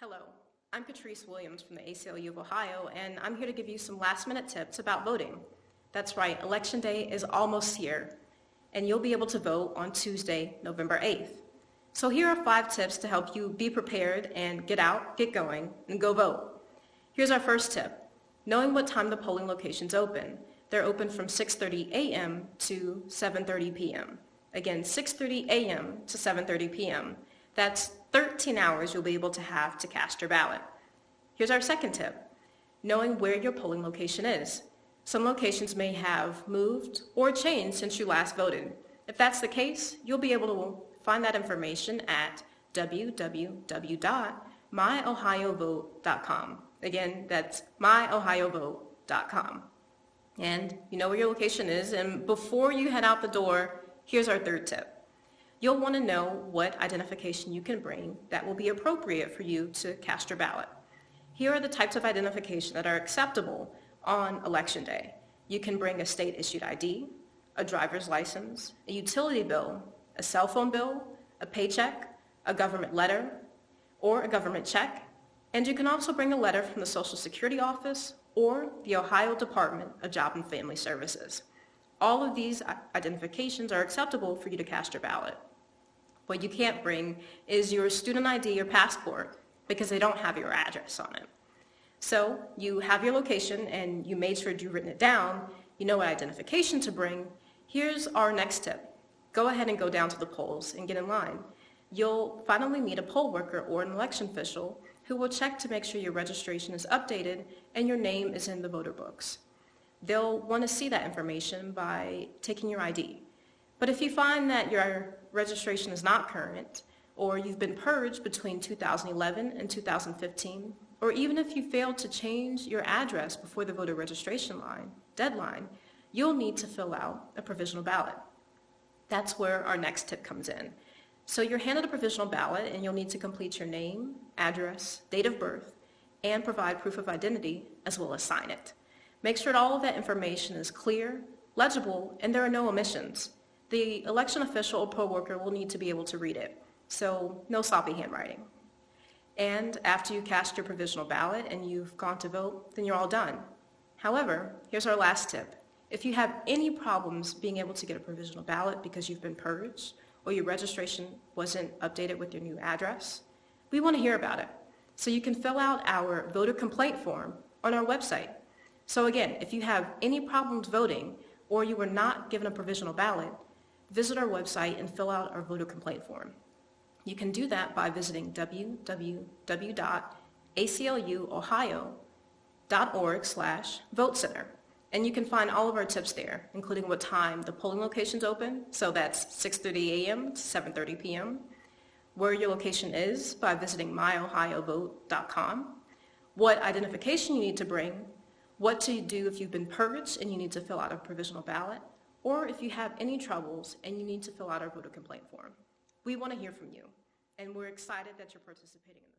Hello, I'm Patrice Williams from the ACLU of Ohio, and I'm here to give you some last-minute tips about voting. That's right, Election Day is almost here, and you'll be able to vote on Tuesday, November 8th. So here are 5 tips to help you be prepared and get out, get going, and go vote. Here's our first tip. Knowing what time the polling locations open. They're open from 6:30 a.m. to 7:30 p.m. Again, 6:30 a.m. to 7:30 p.m. That's 13 hours you'll be able to have to cast your ballot. Here's our second tip. Knowing where your polling location is. Some locations may have moved or changed since you last voted. If that's the case, you'll be able to find that information at www.myohiovote.com. Again, that's myohiovote.com. And you know where your location is, and before you head out the door, here's our third tip. You'll want to know what identification you can bring that will be appropriate for you to cast your ballot. Here are the types of identification that are acceptable on Election Day. You can bring a state-issued ID, a driver's license, a utility bill, a cell phone bill, a paycheck, a government letter, or a government check, and you can also bring a letter from the Social Security Office or the Ohio Department of Job and Family Services. All of these identifications are acceptable for you to cast your ballot. What you can't bring is your student ID or passport because they don't have your address on it. So you have your location and you made sure you've written it down, you know what identification to bring. Here's our next tip. Go ahead and go down to the polls and get in line. You'll finally meet a poll worker or an election official who will check to make sure your registration is updated and your name is in the voter books. They'll want to see that information by taking your ID. But if you find that your registration is not current, or you've been purged between 2011 and 2015, or even if you failed to change your address before the voter registration deadline, you'll need to fill out a provisional ballot. That's where our next tip comes in. So you're handed a provisional ballot and you'll need to complete your name, address, date of birth, and provide proof of identity as well as sign it. Make sure that all of that information is clear, legible, and there are no omissions. The election official or poll worker will need to be able to read it, so no sloppy handwriting. And after you cast your provisional ballot and you've gone to vote, then you're all done. However, here's our last tip. If you have any problems being able to get a provisional ballot because you've been purged or your registration wasn't updated with your new address, we want to hear about it. So you can fill out our voter complaint form on our website. So again, if you have any problems voting or you were not given a provisional ballot, visit our website and fill out our voter complaint form. You can do that by visiting www.acluohio.org/vote-center. And you can find all of our tips there, including what time the polling locations open, so that's 6:30 a.m. to 7:30 p.m., where your location is by visiting myohiovote.com, what identification you need to bring, what to do if you've been purged and you need to fill out a provisional ballot, or if you have any troubles and you need to fill out our voter complaint form. We want to hear from you, and we're excited that you're participating in this.